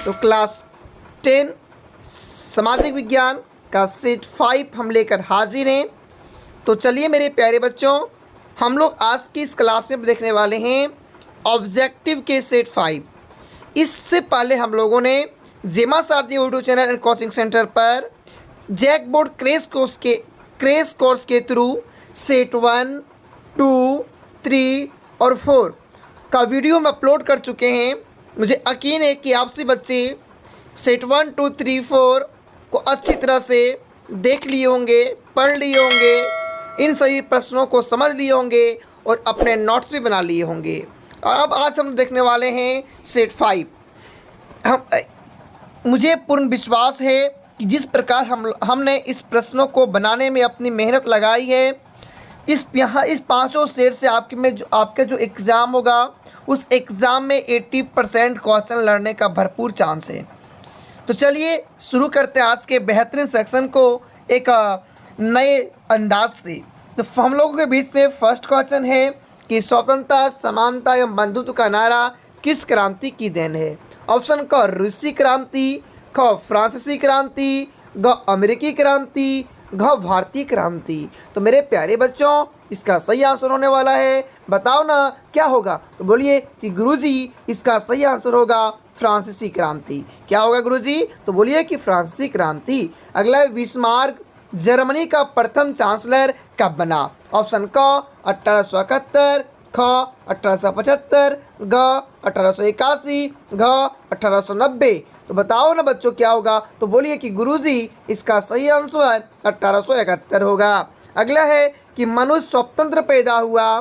तो क्लास 10 सामाजिक विज्ञान का सेट 5 हम लेकर हाजिर हैं। तो चलिए मेरे प्यारे बच्चों, हम लोग आज की इस क्लास में देखने वाले हैं ऑब्जेक्टिव के सेट 5। इससे पहले हम लोगों ने जेमा सारथी YouTube channel and coaching centre पर जैक बोर्ड क्रेश कोर्स के थ्रू सेट 1, 2, 3 और 4 का वीडियो हम अपलोड कर चुके हैं। मुझे यकीन है कि आप सभी बच्चे सेट 1, 2, 3, 4 को अच्छी तरह से देख लिए होंगे, पढ़ लिए होंगे, इन सभी प्रश्नों को समझ लिए होंगे और अपने नोट्स भी बना लिए होंगे। और अब आज हम देखने वाले हैं सेट 5। मुझे पूर्ण विश्वास है कि जिस प्रकार हमने इस प्रश्नों को बनाने में अपनी मेहनत लगाई है, इस 5 सेट से आपके जो एग्ज़ाम होगा उस एग्ज़ाम में 80% क्वेश्चन लड़ने का भरपूर चांस है। तो चलिए शुरू करते हैं आज के बेहतरीन सेक्शन को एक नए अंदाज से। तो हम लोगों के बीच में फर्स्ट क्वेश्चन है कि स्वतंत्रता, समानता एवं बंधुत्व का नारा किस क्रांति की देन है? ऑप्शन क रूसी क्रांति, ख फ्रांसीसी क्रांति, ग अमेरिकी क्रांति, घ भारतीय क्रांति। तो मेरे प्यारे बच्चों, इसका सही आंसर होने वाला है, बताओ ना क्या होगा? तो बोलिए कि गुरुजी इसका सही आंसर होगा फ्रांसीसी क्रांति। क्या होगा गुरुजी? तो बोलिए कि फ्रांसीसी क्रांति। अगला है बिस्मार्क जर्मनी का प्रथम चांसलर कब बना? ऑप्शन क 1871, ख 1875, ग 1881, घ 1890। तो बताओ ना बच्चों क्या होगा? तो बोलिए कि गुरुजी इसका सही आंसर 1871 होगा। अगला है कि मनुष्य स्वतंत्र पैदा हुआ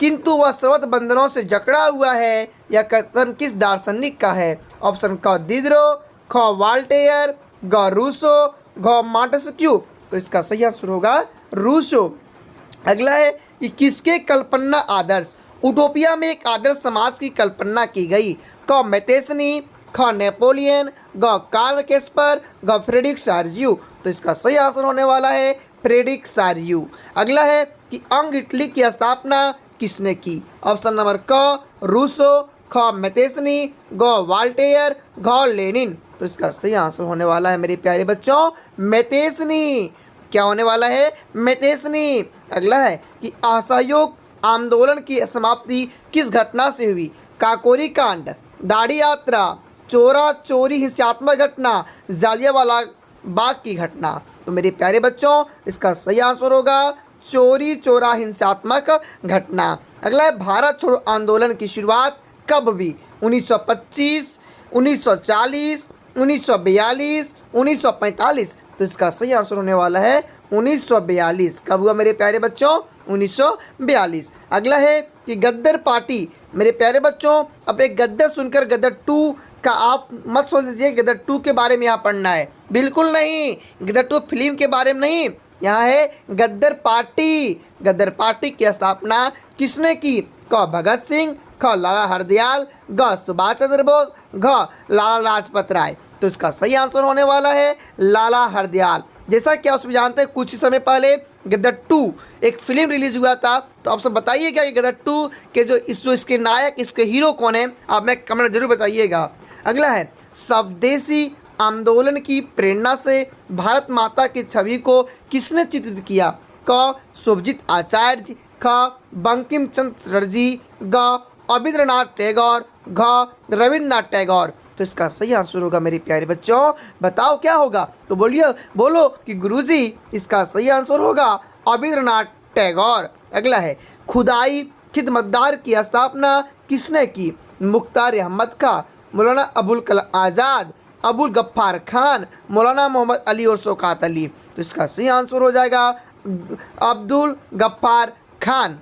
किंतु वह सर्वत्र बंधनों से जकड़ा हुआ है, यह कथन किस दार्शनिक का है? ऑप्शन क दिदरो, ख वाल्टेयर, ग रूसो, घ मॉन्टेस्क्यू। तो इसका सही आंसर होगा रूसो। अगला है कि किसके कल्पना आदर्श उटोपिया में एक आदर्श समाज की कल्पना की गई? क मैथेसनी, ख नेपोलियन, ग कार्ल केस्पर, ग फ्रेडरिक सार्जियू। तो इसका सही आंसर होने वाला है फ्रेडरिक सार्जियू। अगला है कि अंग इटली की स्थापना किसने की? ऑप्शन नंबर क रूसो, ख मैथेसनी, ग वाल्टेयर, घ लेनिन। तो इसका सही आंसर होने वाला है मेरे प्यारे बच्चों मैथेसनी। क्या होने वाला है? मैथेसनी। अगला है कि असहयोग आंदोलन की समाप्ति किस घटना से हुई? काकोरी कांड, दाढ़ी यात्रा, चोरा चोरी हिंसात्मक घटना, जालियांवाला बाग की घटना। तो मेरे प्यारे बच्चों, इसका सही आंसर होगा चोरी चोरा हिंसात्मक घटना। अगला है भारत छोड़ो आंदोलन की शुरुआत कब हुई? 1925, 1940, 1942, 1945। तो इसका सही आंसर होने वाला है 1942। कब हुआ मेरे प्यारे बच्चों? 1942। अगला है कि गद्दर पार्टी। मेरे प्यारे बच्चों, अब एक गद्दर सुनकर गद्दर 2 का आप मत सोच लीजिए गद्दर 2 के बारे में यहाँ पढ़ना है, बिल्कुल नहीं। गद्दर 2 फिल्म के बारे में नहीं, यहाँ है गद्दर पार्टी। गद्दर पार्टी की स्थापना किसने की? क भगत सिंह, ख लाला हरदयाल, ग सुभाष चंद्र बोस, घ लाला लाजपत राय। तो इसका सही आंसर होने वाला है लाला हरदयाल। जैसा कि आप सब जानते हैं, कुछ ही समय पहले गदर 2 एक फिल्म रिलीज हुआ था। तो आप सब बताइएगा कि गदर 2 के जो इसके नायक, इसके हीरो कौन है? आप मैं कमेंट जरूर बताइएगा। अगला है स्वदेशी आंदोलन की प्रेरणा से भारत माता की छवि को किसने चित्रित किया? क शुभजीत आचार्य जी, ख बंकिम चंद्र चटर्जी, ग रविंद्रनाथ टैगोर, घ रविंद्रनाथ टैगोर। तो इसका सही आंसर होगा मेरे प्यारे बच्चों, बताओ क्या होगा? तो बोलो कि गुरुजी इसका सही आंसर होगा रविंद्रनाथ टैगोर। अगला है खुदाई खिदमतगार की स्थापना किसने की? मुख्तार अहमद खां, मौलाना अबुल कलाम आज़ाद, अबुल गफ्फार खान, मौलाना मोहम्मद अली और शौकत अली। तो इसका सही आंसर हो जाएगा अब्दुल गफ्फार खान।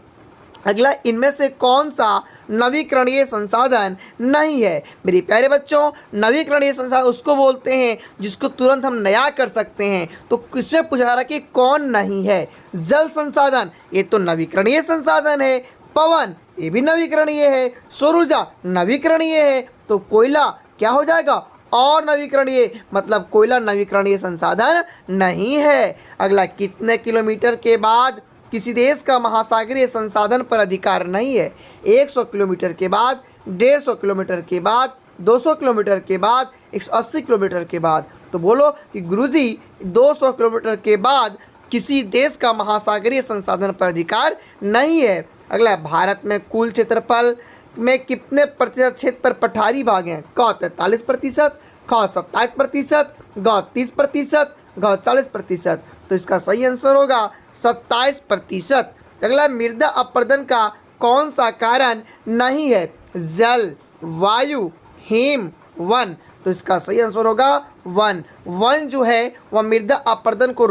अगला, इनमें से कौन सा नवीकरणीय संसाधन नहीं है? मेरे प्यारे बच्चों, नवीकरणीय संसाधन उसको बोलते हैं जिसको तुरंत हम नया कर सकते हैं। तो इसमें पूछा जा रहा है कि कौन नहीं है? जल संसाधन, ये तो नवीकरणीय संसाधन है। पवन, ये भी नवीकरणीय है। सौर ऊर्जा नवीकरणीय है। तो कोयला क्या हो जाएगा? और नवीकरणीय, मतलब कोयला नवीकरणीय संसाधन नहीं है। अगला, कितने किलोमीटर के बाद किसी देश का महासागरीय संसाधन पर अधिकार नहीं है? 100 किलोमीटर के बाद, 150 किलोमीटर के बाद, 200 किलोमीटर के बाद, 180 किलोमीटर के बाद। तो बोलो कि गुरुजी 200 किलोमीटर के बाद किसी देश का महासागरीय संसाधन पर अधिकार नहीं है। अगला है, भारत में कुल क्षेत्रफल में कितने प्रतिशत क्षेत्र पर पठारी भाग हैं? क 43%, ख 27%, ग 30%, घ 40%। तो इसका सही आंसर होगा 27%। अगला, मृदा अपरदन का कौन सा कारण नहीं है? जल, वायु, हिम, वन। तो इसका सही आंसर होगा वन। वन जो है वह मृदा अपरदन को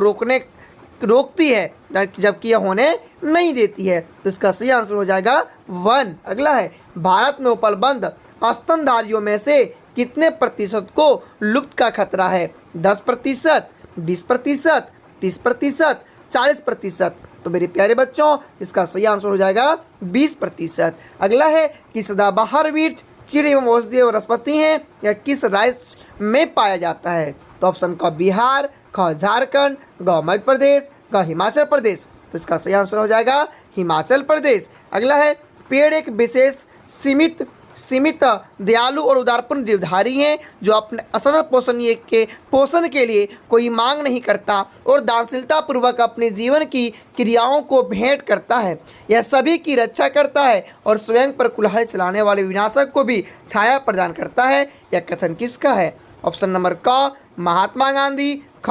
रोकती है, जबकि यह होने नहीं देती है। तो इसका सही आंसर हो जाएगा वन। अगला है, भारत में उपलब्ध स्तनधारियों में से कितने प्रतिशत को लुप्त का खतरा है? 10%, 20%, 30%, 40%। तो मेरे प्यारे बच्चों, इसका सही आंसर हो जाएगा 20%। अगला है कि सदाबहार वृक्ष चिड़ एवं औषधीय वनस्पति हैं या किस राज्य में पाया जाता है? तो ऑप्शन क बिहार, ख झारखंड, ग मध्य प्रदेश, ग हिमाचल प्रदेश। तो इसका सही आंसर हो जाएगा हिमाचल प्रदेश। अगला है, पेड़ एक विशेष सीमित दयालु और उदारपूर्ण जीवधारी हैं जो अपने असर पोषण के लिए कोई मांग नहीं करता और दानशीलता पूर्वक अपने जीवन की क्रियाओं को भेंट करता है। यह सभी की रक्षा करता है और स्वयं पर कुल्हाड़ी चलाने वाले विनाशक को भी छाया प्रदान करता है। यह कथन किसका है? ऑप्शन नंबर क महात्मा गांधी, ख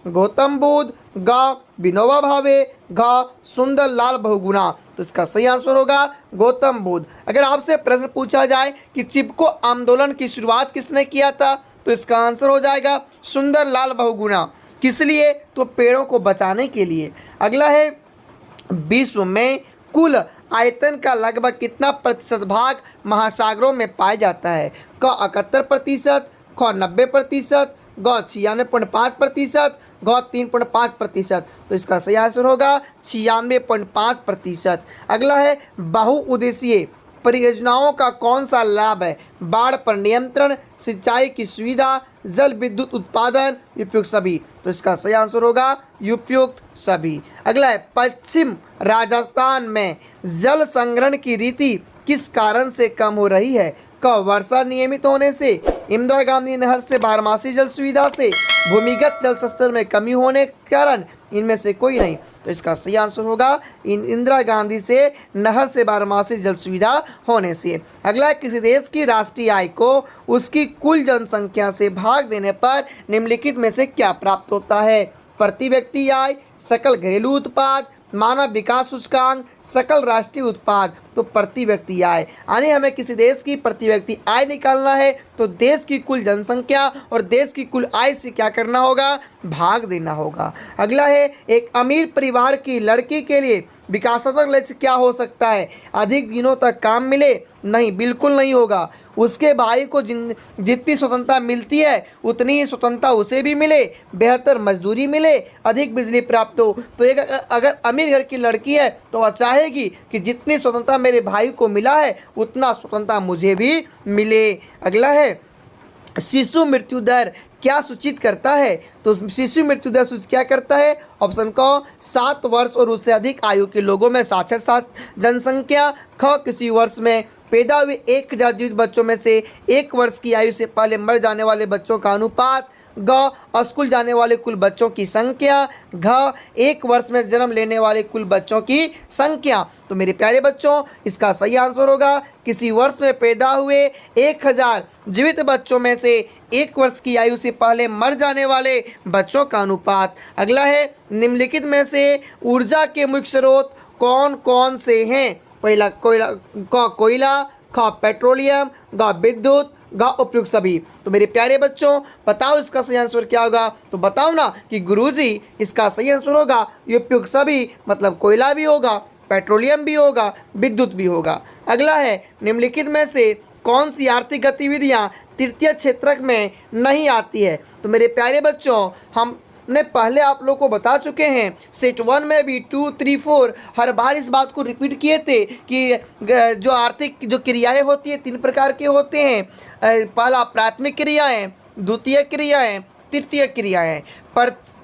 गौतम बुद्ध, ग विनोबा भावे, घ सुंदरलाल बहुगुणा। तो इसका सही आंसर होगा गौतम बुद्ध। अगर आपसे प्रश्न पूछा जाए कि चिपको आंदोलन की शुरुआत किसने किया था, तो इसका आंसर हो जाएगा सुंदरलाल बहुगुणा। किस लिए? तो पेड़ों को बचाने के लिए। अगला है, विश्व में कुल आयतन का लगभग कितना प्रतिशत भाग महासागरों में पाया जाता है? क 71%, ख 90%, ग 96.5%, ग 3.5%। तो इसका सही आंसर होगा 96.5%। अगला है, बहुउद्देशीय परियोजनाओं का कौन सा लाभ है? बाढ़ पर नियंत्रण, सिंचाई की सुविधा, जल विद्युत उत्पादन, उपयुक्त सभी। तो इसका सही आंसर होगा उपयुक्त सभी। अगला है, पश्चिम राजस्थान में जल संग्रहण की रीति किस कारण से कम हो रही है? क वर्षा नियमित होने से, इंदिरा गांधी नहर से बारहमासी जल सुविधा से, भूमिगत जल स्तर में कमी होने के कारण, इनमें से कोई नहीं। तो इसका सही आंसर होगा इंदिरा गांधी से नहर से बारहमासी जल सुविधा होने से। अगला, किसी देश की राष्ट्रीय आय को उसकी कुल जनसंख्या से भाग देने पर निम्नलिखित में से क्या प्राप्त होता है? प्रति व्यक्ति आय, सकल घरेलू उत्पाद, मानव विकास सूचकांक, सकल राष्ट्रीय उत्पाद। तो प्रति व्यक्ति आय, यानी हमें किसी देश की प्रति व्यक्ति आय निकालना है तो देश की कुल जनसंख्या और देश की कुल आय से क्या करना होगा? भाग देना होगा। अगला है, एक अमीर परिवार की लड़की के लिए विकासात्मक लक्ष्य क्या हो सकता है? अधिक दिनों तक काम मिले? नहीं, बिल्कुल नहीं होगा। उसके भाई को जितनी स्वतंत्रता मिलती है उतनी ही स्वतंत्रता उसे भी मिले, बेहतर मजदूरी मिले, अधिक बिजली प्राप्त हो। तो एक अगर अमीर घर की लड़की है तो वह चाहेगी कि जितनी स्वतंत्रता मेरे भाई को मिला है उतना स्वतंत्रता मुझे भी मिले। अगला है, शिशु मृत्यु दर क्या सूचित करता है? तो शिशु मृत्यु दर सूचित क्या करता है? ऑप्शन क 7 वर्ष और उससे अधिक आयु के लोगों में साक्षर जनसंख्या, ख किसी वर्ष में पैदा हुए 1000 जीवित बच्चों में से 1 वर्ष की आयु से पहले मर जाने वाले बच्चों का अनुपात, ग स्कूल जाने वाले कुल बच्चों की संख्या, घ 1 वर्ष में जन्म लेने वाले कुल बच्चों की संख्या। तो मेरे प्यारे बच्चों, इसका सही आंसर होगा किसी वर्ष में पैदा हुए 1000 जीवित बच्चों में से 1 वर्ष की आयु से पहले मर जाने वाले बच्चों का अनुपात। अगला है, निम्नलिखित में से ऊर्जा के मुख्य स्रोत कौन कौन से हैं? पहला कोयला, ख पेट्रोलियम, ग विद्युत, ग उपयुक्त सभी। तो मेरे प्यारे बच्चों, बताओ इसका सही आंसर क्या होगा? तो बताओ ना कि गुरुजी इसका सही आंसर होगा उपयुक्त सभी, मतलब कोयला भी होगा, पेट्रोलियम भी होगा, विद्युत भी होगा। अगला है, निम्नलिखित में से कौन सी आर्थिक गतिविधियां तृतीय क्षेत्र में नहीं आती है? तो मेरे प्यारे बच्चों, हमने पहले आप लोग को बता चुके हैं, सेट 1 में भी 2, 3, 4 हर बार इस बात को रिपीट किए थे कि जो आर्थिक जो क्रियाएं होती है 3 प्रकार के होते हैं। पहला प्राथमिक क्रियाएं, द्वितीय क्रियाएं, तृतीय क्रियाएं।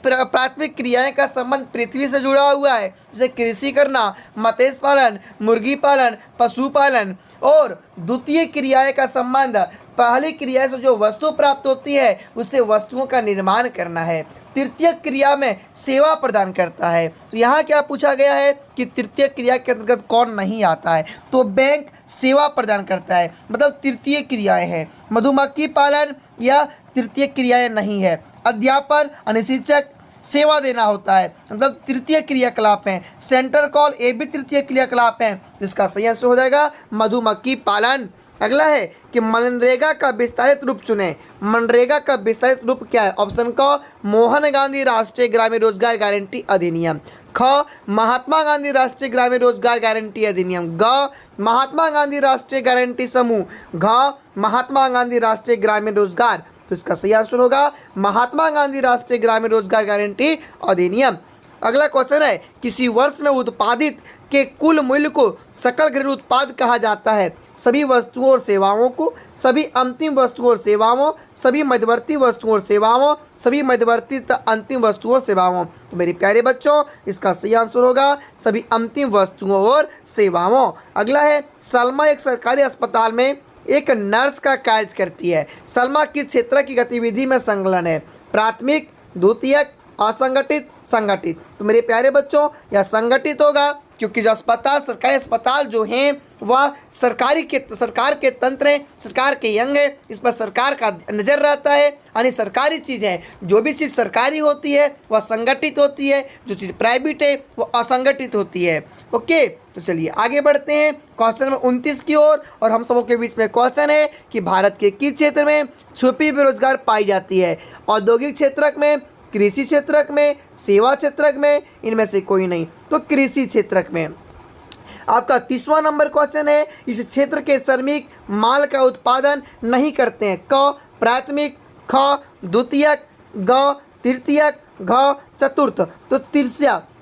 प्राथमिक क्रियाएं का संबंध पृथ्वी से जुड़ा हुआ है, जैसे कृषि करना, मत्स्य पालन, मुर्गी पालन, पशुपालन। और द्वितीय क्रियाएं का संबंध पहली क्रिया से जो वस्तु प्राप्त होती है उससे वस्तुओं का निर्माण करना है। तृतीय क्रिया में सेवा प्रदान करता है। तो यहाँ क्या पूछा गया है कि तृतीय क्रिया के अंतर्गत कौन नहीं आता है, तो बैंक सेवा प्रदान करता है, मतलब तृतीय क्रियाएं हैं। मधुमक्खी पालन या तृतीय क्रियाएं नहीं है। अध्यापन यानी शिक्षक सेवा देना होता है, मतलब तृतीय क्रियाकलाप है। सेंटर कॉल ये भी तृतीय क्रियाकलाप है, जिसका सही आंसर हो जाएगा मधुमक्खी पालन। अगला है कि मनरेगा का विस्तारित रूप चुनें। मनरेगा का विस्तारित रूप क्या है? ऑप्शन क मोहन गांधी राष्ट्रीय ग्रामीण रोजगार गारंटी अधिनियम, ख महात्मा गांधी राष्ट्रीय ग्रामीण रोजगार गारंटी अधिनियम, ग महात्मा गांधी राष्ट्रीय गारंटी समूह, घ महात्मा गांधी राष्ट्रीय ग्रामीण रोजगार। तो इसका सही आंसर होगा महात्मा गांधी राष्ट्रीय ग्रामीण रोजगार गारंटी अधिनियम। अगला क्वेश्चन है किसी वर्ष में उत्पादित के कुल मूल्य को सकल घरेलू उत्पाद कहा जाता है। सभी वस्तुओं और सेवाओं को, सभी अंतिम वस्तुओं और सेवाओं, सभी मध्यवर्ती वस्तुओं और सेवाओं, सभी मध्यवर्ती अंतिम वस्तुओं और सेवाओं। तो मेरे प्यारे बच्चों इसका सही आंसर होगा सभी अंतिम वस्तुओं और सेवाओं। अगला है सलमा एक सरकारी अस्पताल में एक नर्स का कार्य करती है। सलमा किस क्षेत्र की गतिविधि में संलग्न है? प्राथमिक, द्वितीयक, असंगठित, संगठित। तो मेरे प्यारे बच्चों यह संगठित होगा, क्योंकि जो अस्पताल सरकारी अस्पताल जो हैं वह सरकार के तंत्र हैं, सरकार के अंग है, इस पर सरकार का नज़र रहता है। यानी सरकारी चीज़ है, जो भी चीज़ सरकारी होती है वह संगठित होती है, जो चीज़ प्राइवेट है वह असंगठित होती है। ओके, तो चलिए आगे बढ़ते हैं क्वेश्चन नंबर 29 की ओर। और हम सबों के बीच में क्वेश्चन है कि भारत के किस क्षेत्र में छुपी बेरोजगार पाई जाती है? औद्योगिक क्षेत्र में, कृषि क्षेत्र में, सेवा क्षेत्र में, इनमें से कोई नहीं। तो कृषि क्षेत्र में आपका 30वां नंबर क्वेश्चन है इस क्षेत्र के श्रमिक माल का उत्पादन नहीं करते हैं। क प्राथमिक, ख द्वितीयक, ग तृतीयक, घ चतुर्थ। तो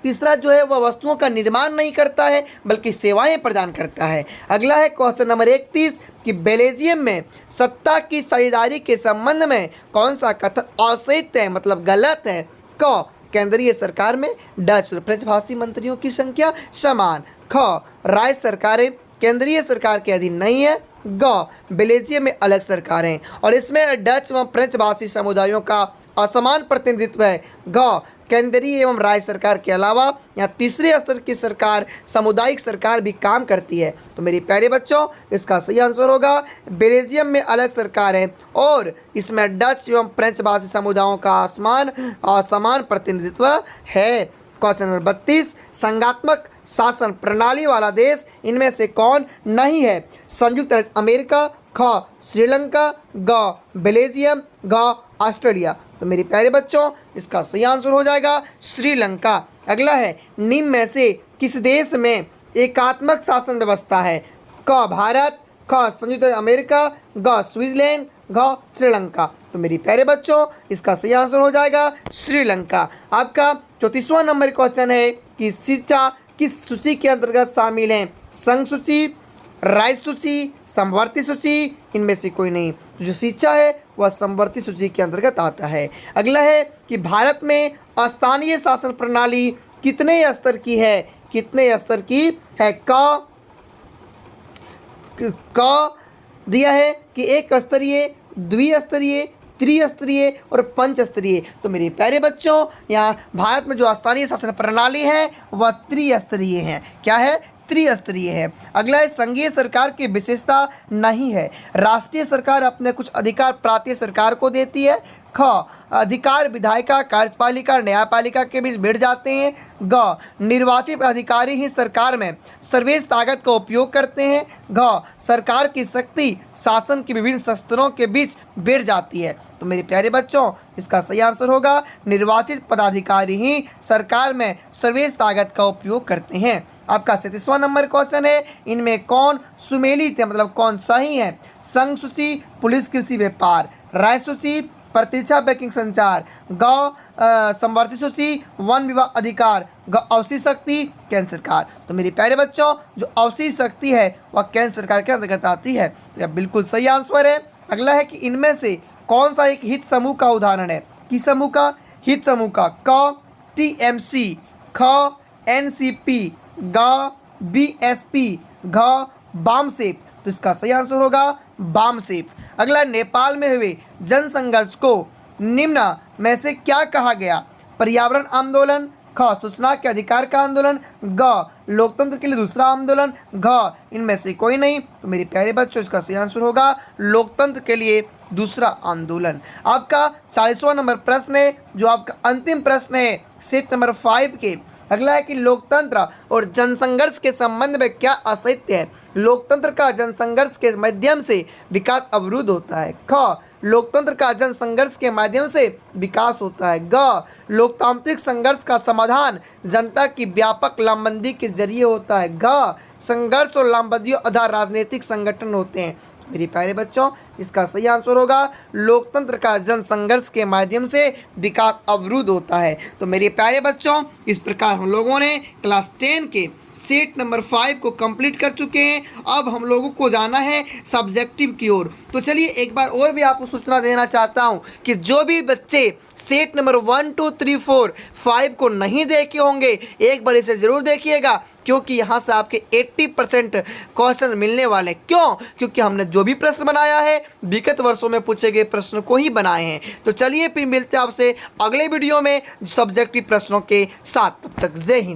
तीसरा जो है वह वस्तुओं का निर्माण नहीं करता है बल्कि सेवाएं प्रदान करता है। अगला है क्वेश्चन नंबर 31 कि बेल्जियम में सत्ता की साझेदारी के संबंध में कौन सा कथन असत्य है, मतलब गलत है? क केंद्रीय सरकार में डच और फ्रेंच भाषी मंत्रियों की संख्या समान, ख राज्य सरकारें केंद्रीय सरकार के अधीन नहीं है, ग बेल्जियम में अलग सरकार है और इसमें डच व फ्रेंच भाषी समुदायों का असमान प्रतिनिधित्व है, ग केंद्रीय एवं राज्य सरकार के अलावा यहाँ तीसरे स्तर की सरकार सामुदायिक सरकार भी काम करती है। तो मेरे प्यारे बच्चों इसका सही आंसर होगा बेल्जियम में अलग सरकार है और इसमें डच एवं फ्रेंच भाषी समुदायों का असमान प्रतिनिधित्व है। क्वेश्चन नंबर 32 संघात्मक शासन प्रणाली वाला देश इनमें से कौन नहीं है? संयुक्त राज्य अमेरिका, ख श्रीलंका, ग बेल्जियम, घ ऑस्ट्रेलिया। तो मेरे प्यारे बच्चों इसका सही आंसर हो जाएगा श्रीलंका। अगला है निम्न में से किस देश में एकात्मक शासन व्यवस्था है? क भारत, ख संयुक्त अमेरिका, ग स्विट्जरलैंड, घ श्रीलंका। तो मेरे प्यारे बच्चों इसका सही आंसर हो जाएगा श्रीलंका। आपका 34वां नंबर क्वेश्चन है कि शिक्षा किस सूची के अंतर्गत शामिल है? संघ सूची, राज्य सूची, समवर्ती सूची, इनमें से कोई नहीं। तो जो शिक्षा है वह समवर्ती सूची के अंतर्गत आता है। अगला है कि भारत में स्थानीय शासन प्रणाली कितने स्तर की है? कितने स्तर की है? क दिया है कि एक स्तरीय, द्विस्तरीय, त्रिस्तरीय और पंचस्तरीय। तो मेरे प्यारे बच्चों यहाँ भारत में जो स्थानीय शासन प्रणाली है वह त्रिस्तरीय है। क्या है? त्रिस्तरीय है। अगला है संघीय सरकार की विशेषता नहीं है। राष्ट्रीय सरकार अपने कुछ अधिकार प्रांतीय सरकार को देती है। ख अधिकार विधायिका, कार्यपालिका, न्यायपालिका के बीच बढ़ जाते हैं। ग निर्वाचित अधिकारी ही सरकार में सर्वोच्च ताकत का उपयोग करते हैं। घ सरकार की शक्ति शासन के विभिन्न शस्त्रों के बीच बढ़ जाती है। तो मेरे प्यारे बच्चों इसका सही आंसर होगा निर्वाचित पदाधिकारी ही सरकार में सर्वोच्च ताकत का उपयोग करते हैं। आपका 37वां नंबर क्वेश्चन है इनमें कौन सुमेलित है, मतलब कौन सही है? संघ सूची, पुलिस, कृषि, व्यापार, राज्य सूची, प्रतीक्षा, बैंकिंग, संचार, ग समवर्ती सूची, वन विभाग अधिकार, ग अवशी शक्ति, केंद्र सरकार। तो मेरे प्यारे बच्चों जो अवशी शक्ति है वह केंद्र सरकार के अंतर्गत आती है। तो यह बिल्कुल सही आंसर है। अगला है कि इनमें से कौन सा एक हित समूह का उदाहरण है? किस समूह का? हित समूह का, क टीएमसी, ख एनसीपी, ग बीएसपी, घ बामसेप। तो इसका सही आंसर होगा बामसेप। अगला, नेपाल में हुए जनसंघर्ष को निम्न में से क्या कहा गया? पर्यावरण आंदोलन, ख सूचना के अधिकार का आंदोलन, ग लोकतंत्र के लिए दूसरा आंदोलन, घ इनमें से कोई नहीं। तो मेरे प्यारे बच्चों, इसका सही आंसर होगा लोकतंत्र के लिए दूसरा आंदोलन। आपका 40वां नंबर प्रश्न है, जो आपका अंतिम प्रश्न है सेट नंबर 5 के। अगला है कि लोकतंत्र और जनसंघर्ष के संबंध में क्या असत्य है? लोकतंत्र का जनसंघर्ष के माध्यम से विकास अवरुद्ध होता है। ख लोकतंत्र का जनसंघर्ष के माध्यम से विकास होता है। ग लोकतांत्रिक संघर्ष का समाधान जनता की व्यापक लामबंदी के जरिए होता है। घ संघर्ष और लामबंदियों आधार राजनीतिक संगठन होते हैं। मेरे प्यारे बच्चों, इसका सही आंसर होगा लोकतंत्र का जनसंघर्ष के माध्यम से विकास अवरुद्ध होता है। तो मेरे प्यारे बच्चों, इस प्रकार हम लोगों ने क्लास 10 के सेट नंबर 5 को कंप्लीट कर चुके हैं। अब हम लोगों को जाना है सब्जेक्टिव की ओर। तो चलिए एक बार और भी आपको सूचना देना चाहता हूं कि जो भी बच्चे सेट नंबर 1, 2, 3, 4, 5 को नहीं देखे होंगे, एक बार इसे ज़रूर देखिएगा, क्योंकि यहाँ से आपके 80% क्वेश्चन मिलने वाले। क्यों? क्योंकि हमने जो भी प्रश्न बनाया है विगत वर्षों में पूछे गए प्रश्नों को ही बनाए हैं। तो चलिए फिर मिलते हैं आपसे अगले वीडियो में सब्जेक्टिव प्रश्नों के साथ। तब तक जय हिंद।